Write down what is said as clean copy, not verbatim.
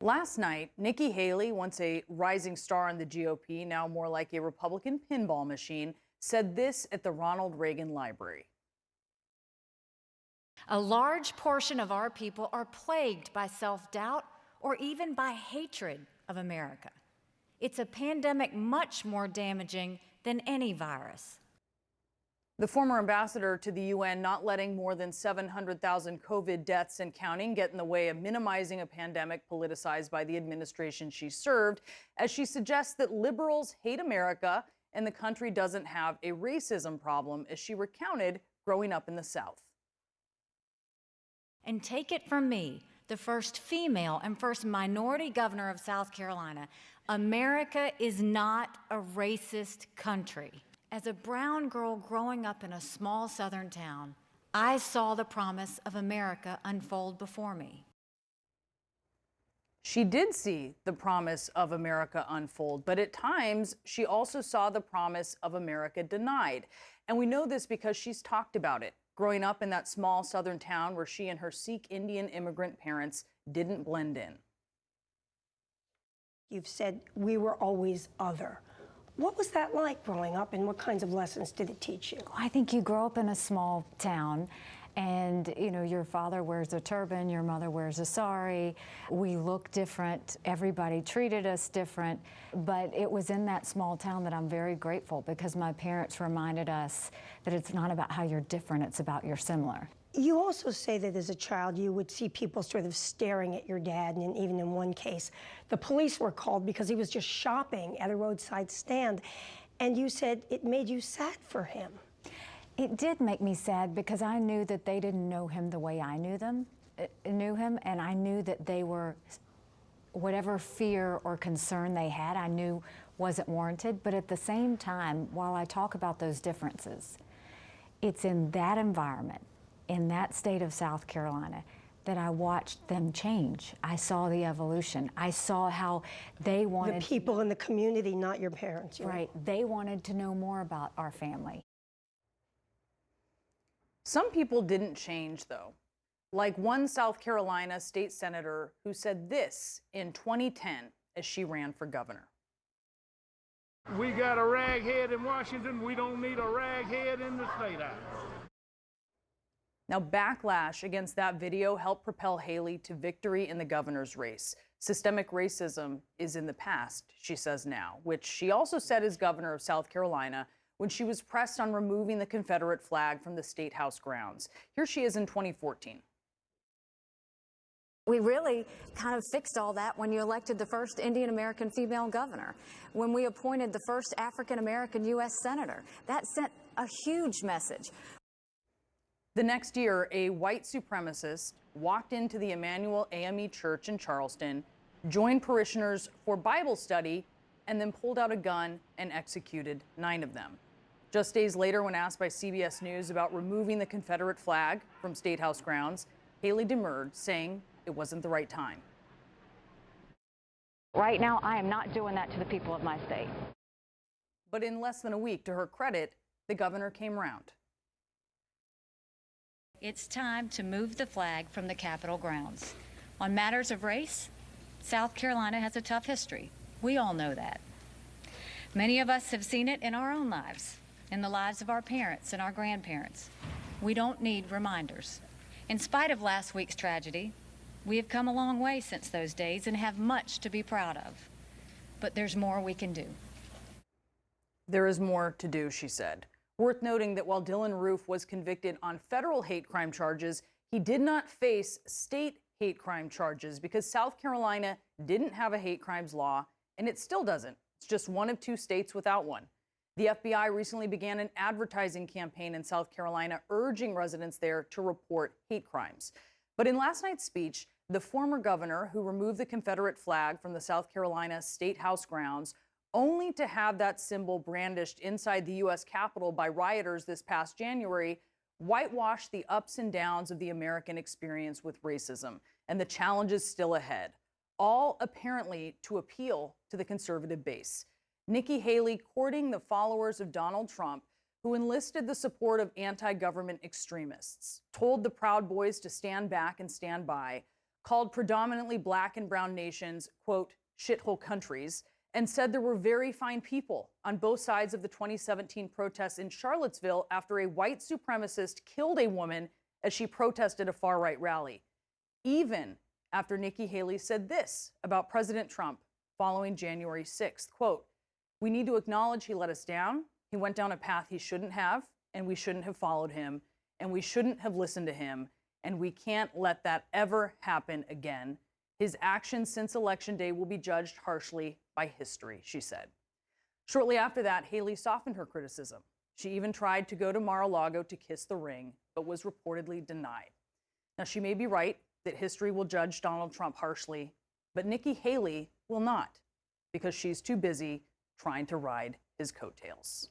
Last night, Nikki Haley, once a rising star in the GOP, now more like a Republican pinball machine, said this at the Ronald Reagan Library. A large portion of our people are plagued by self-doubt or even by hatred of America. It's a pandemic much more damaging than any virus. The former ambassador to the UN not letting more than 700,000 COVID deaths and counting get in the way of minimizing a pandemic politicized by the administration she served, as she suggests that liberals hate America and the country doesn't have a racism problem, as she recounted growing up in the South. And take it from me, the first female and first minority governor of South Carolina, America is not a racist country. As a brown girl growing up in a small southern town, I saw the promise of America unfold before me. She did see the promise of America unfold, but at times she also saw the promise of America denied. And we know this because she's talked about it, growing up in that small southern town where she and her Sikh Indian immigrant parents didn't blend in. You've said we were always other. What was that like growing up, and what kinds of lessons did it teach you? I think you grow up in a small town, and your father wears a turban, your mother wears a sari. We look different. Everybody treated us different. But it was in that small town that I'm very grateful, because my parents reminded us that it's not about how you're different, it's about you're similar. You also say that as a child you would see people sort of staring at your dad, and even in one case, the police were called because he was just shopping at a roadside stand, and you said it made you sad for him. It did make me sad, because I knew that they didn't know him the way I knew him, and I knew that they were, whatever fear or concern they had, I knew wasn't warranted. But at the same time, while I talk about those differences, it's in that environment, in that state of South Carolina, that I watched them change. I saw the evolution. I saw how they wanted— The people in the community, not your parents. Right. They wanted to know more about our family. Some people didn't change, though, like one South Carolina state senator who said this in 2010 as she ran for governor. We got a raghead in Washington. We don't need a raghead in the State House. Now, backlash against that video helped propel Haley to victory in the governor's race. Systemic racism is in the past, she says now, which she also said as governor of South Carolina when she was pressed on removing the Confederate flag from the State House grounds. Here she is in 2014. We really kind of fixed all that when you elected the first Indian American female governor, when we appointed the first African American U.S. senator. That sent a huge message. The next year, a white supremacist walked into the Emmanuel AME Church in Charleston, joined parishioners for Bible study, and then pulled out a gun and executed 9 of them. Just days later, when asked by CBS News about removing the Confederate flag from State House grounds, Haley demurred, saying it wasn't the right time. Right now, I am not doing that to the people of my state. But in less than a week, to her credit, the governor came round. It's time to move the flag from the Capitol grounds. On matters of race, South Carolina has a tough history. We all know that. Many of us have seen it in our own lives, in the lives of our parents and our grandparents. We don't need reminders. In spite of last week's tragedy, we have come a long way since those days and have much to be proud of. But there's more we can do. There is more to do, she said. Worth noting that while Dylan Roof was convicted on federal hate crime charges, he did not face state hate crime charges because South Carolina didn't have a hate crimes law, and it still doesn't. It's just one of 2 states without one. The FBI recently began an advertising campaign in South Carolina urging residents there to report hate crimes. But in last night's speech, the former governor who removed the Confederate flag from the South Carolina State House grounds only to have that symbol brandished inside the U.S. Capitol by rioters this past January, whitewashed the ups and downs of the American experience with racism and the challenges still ahead, all apparently to appeal to the conservative base. Nikki Haley courting the followers of Donald Trump, who enlisted the support of anti-government extremists, told the Proud Boys to stand back and stand by, called predominantly black and brown nations, quote, shithole countries, and said there were very fine people on both sides of the 2017 protests in Charlottesville after a white supremacist killed a woman as she protested a far-right rally. Even after Nikki Haley said this about President Trump following January 6th, quote, we need to acknowledge he let us down. He went down a path he shouldn't have, and we shouldn't have followed him, and we shouldn't have listened to him, and we can't let that ever happen again. His actions since Election Day will be judged harshly by history, she said. Shortly after that, Haley softened her criticism. She even tried to go to Mar-a-Lago to kiss the ring, but was reportedly denied. Now, she may be right that history will judge Donald Trump harshly, but Nikki Haley will not, because she's too busy trying to ride his coattails.